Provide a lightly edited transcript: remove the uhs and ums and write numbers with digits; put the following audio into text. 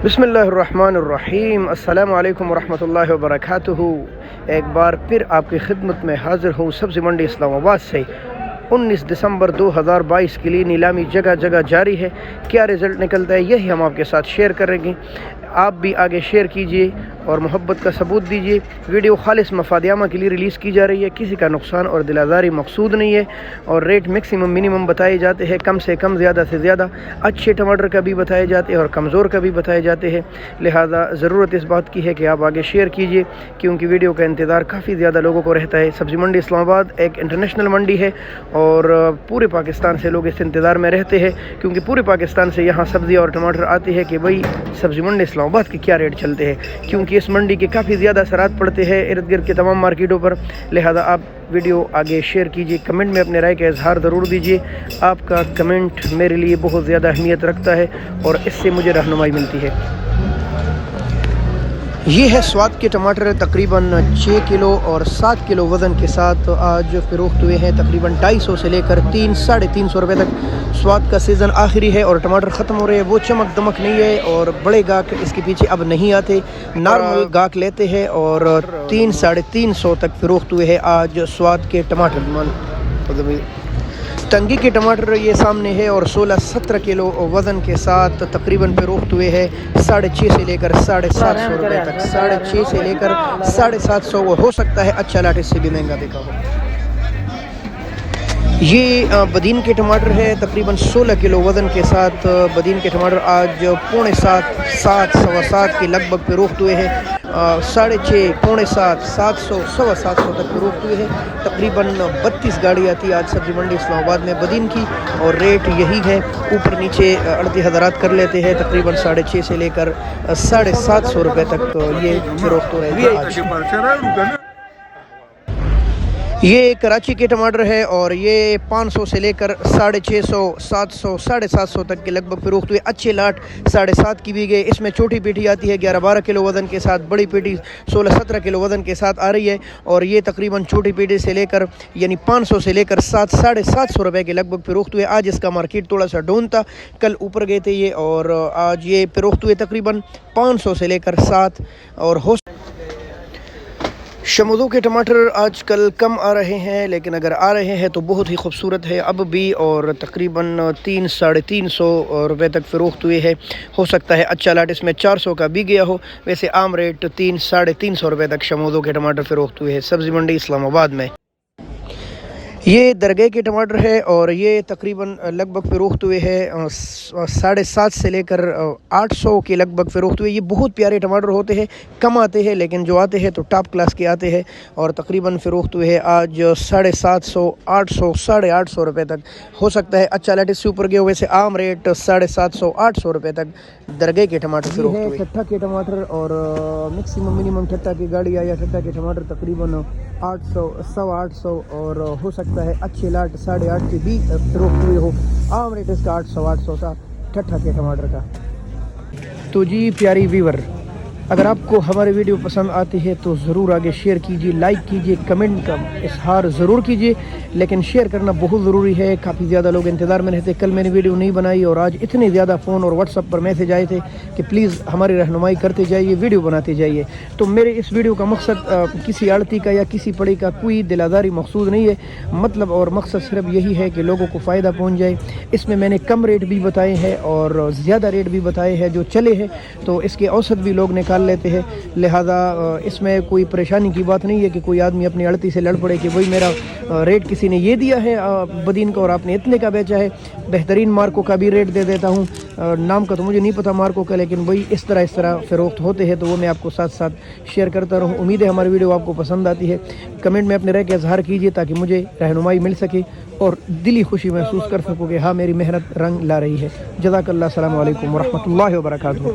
बिस्मिल्लाहिर्रहमानिर्रहीम। अस्सलाम वालेकुम वरहमतुल्लाहि वबरकातुहू। एक बार फिर आपकी खिदमत में हाज़िर हूँ सब्ज़ी मंडी इस्लामाबाद से। 19 दिसंबर 2022 के लिए नीलामी जगह जगह जारी है। क्या रिज़ल्ट निकलता है यही हम आपके साथ शेयर करेंगे। आप भी आगे शेयर कीजिए और मोहब्बत का सबूत दीजिए। वीडियो खालिस मफादियामा के लिए रिलीज़ की जा रही है, किसी का नुकसान और दिलादारी मकसूद नहीं है। और रेट मैक्सिमम मिनिमम बताए जाते हैं, कम से कम ज़्यादा से ज़्यादा। अच्छे टमाटर का भी बताए जाते हैं और कमज़ोर का भी बताए जाते हैं। लिहाजा ज़रूरत इस बात की है कि आप आगे शेयर कीजिए, क्योंकि वीडियो का इंतज़ार काफ़ी ज़्यादा लोगों को रहता है। सब्ज़ी मंडी इस्लामाबाद एक इंटरनेशनल मंडी है और पूरे पाकिस्तान से लोग इस इंतज़ार में रहते हैं, क्योंकि पूरे पाकिस्तान से यहाँ सब्ज़ी और टमाटर आती है कि भाई सब्ज़ी मंडी इस्लामाबाद के क्या रेट चलते हैं, क्योंकि इस मंडी के काफ़ी ज़्यादा असरात पड़ते हैं इर्द गिर्द के तमाम मार्केटों पर। लिहाजा आप वीडियो आगे शेयर कीजिए, कमेंट में अपने राय का इजहार ज़रूर दीजिए। आपका कमेंट मेरे लिए बहुत ज़्यादा अहमियत रखता है और इससे मुझे रहनुमाई मिलती है। ये है स्वाद के टमाटर, तकरीबन 6 किलो और 7 किलो वज़न के साथ आज फ़रोख्त हुए हैं। तकरीबन 250 से लेकर 300-350 रुपये तक। स्वाद का सीज़न आखिरी है और टमाटर ख़त्म हो रहे हैं। वो चमक दमक नहीं है और बड़े गाहक इसके पीछे अब नहीं आते, नॉर्मल गाहक लेते हैं और 300-350 तक फ़रोख्त हुए हैं आज स्वाद के टमाटर। टंगी के टमाटर ये सामने है और 16-17 किलो वज़न के साथ तकरीबन फ़रोख्त हुए हैं 650 से लेकर 750 रुपये तक। 650 से लेकर 750 हो सकता है अच्छा लाट इससे भी महंगा देखा हो। ये बदीन के टमाटर है, तकरीबन 16 किलो वज़न के साथ बदीन के टमाटर आज 6.7 सवा 7 के लगभग फ़रोख्त हुए हैं। 6.5 पौने 7 700 सवा 700 तक फ़रोख्त हुए हैं। तकरीबन 32 गाड़ी आती है आज सब्ज़ी मंडी इस्लामाबाद में बदीन की और रेट यही है, ऊपर नीचे अड़ती हज़रात कर लेते हैं। तकरीबन 650 से लेकर 750 रुपये तक ये फ़रोख्त हो रहे हैं। ये कराची के टमाटर है और ये 500 से लेकर 650 700 750 तक के लगभग फ़रोख्त हुए। अच्छे लाट 7.5 की भी गए। इसमें छोटी पेटी आती है 11-12 किलो वज़न के साथ, बड़ी पेटी 16-17 किलो वज़न के साथ आ रही है और ये तकरीबन छोटी पेटी से लेकर यानी 500 से लेकर 700-750 रुपये के लगभग फ़रोख्त हुए। आज इसका मार्केट थोड़ा सा डाउन था, कल ऊपर गए थे ये और आज ये फ़रोख्त हुए तकरीबन 500 से लेकर 7 और हो। शमूदों के टमाटर आजकल कम आ रहे हैं, लेकिन अगर आ रहे हैं तो बहुत ही खूबसूरत है अब भी और तकरीबन 300-350 रुपये तक फ़रोख्त हुए हैं। हो सकता है अच्छा लाट इसमें 400 का भी गया हो। वैसे आम रेट 300-350 रुपये तक शमूदों के टमाटर फ़रोख्त हुए हैं सब्ज़ी मंडी इस्लामाबाद में। ये दरगाह के टमाटर है और ये तकरीबन लगभग फ़रोख्त हुए हैं 750 से लेकर 800 के लगभग फ़रोख्त हुए। ये बहुत प्यारे टमाटर होते हैं, कम आते हैं लेकिन जो आते हैं तो टॉप क्लास के आते हैं और तकरीबन फ़रोख्त हुए हैं आज 750 800 850 रुपये तक। हो सकता है अच्छा लाट इससे ऊपर गया। वैसे आम रेट 750 800 रुपये तक दरगाह के टमाटर फ़रोख्त हुए। ठट्ठा के टमाटर और मैक्सिमम मिनिमम ठट्ठा की गाड़ी आया। ठट्ठा के टमाटर तकरीबन 800 850 और हो सकता है अच्छे लाट 8.5 के भी फ़रोख्त हुए हो। आम रेट इसका 800 था ठट्ठा के टमाटर का। तो जी प्यारी व्यूअर, अगर आपको हमारी वीडियो पसंद आती है तो ज़रूर आगे शेयर कीजिए, लाइक कीजिए, कमेंट का इजहार ज़रूर कीजिए, लेकिन शेयर करना बहुत ज़रूरी है। काफ़ी ज़्यादा लोग इंतज़ार में रहते। कल मैंने वीडियो नहीं बनाई और आज इतने ज़्यादा फ़ोन और व्हाट्सअप पर मैसेज आए थे कि प्लीज़ हमारी रहनुमाई करते जाइए, वीडियो बनाते जाइए। तो मेरे इस वीडियो का मकसद किसी आड़ती का या किसी पड़ी का कोई दिलादारी मकसूद नहीं है। मतलब और मकसद सिर्फ यही है कि लोगों को फ़ायदा पहुँच जाए। इसमें मैंने कम रेट भी बताए हैं और ज़्यादा रेट भी बताए हैं जो चले हैं, तो इसके औसत भी लोग निकाल लेते हैं। लिहाजा इसमें कोई परेशानी की बात नहीं है कि कोई आदमी अपनी अड़ती से लड़ पड़े कि वही मेरा रेट किसी ने ये दिया है बदीन का और आपने इतने का बेचा है। बेहतरीन मार्कों का भी रेट दे देता हूँ, नाम का तो मुझे नहीं पता मार्कों का, लेकिन वही इस तरह फ़रोख्त होते हैं तो वो मैं आपको साथ साथ शेयर करता रहूँ। उम्मीद है हमारी वीडियो आपको पसंद आती है। कमेंट में अपने राय का इजहार कीजिए ताकि मुझे रहनुमाई मिल सके और दिली खुशी महसूस कर सकूँ कि हाँ मेरी मेहनत रंग ला रही है। जज़ाकल्लाह। अस्सलामु अलैकुम वरहमतुल्लाहि वबरकातुहू।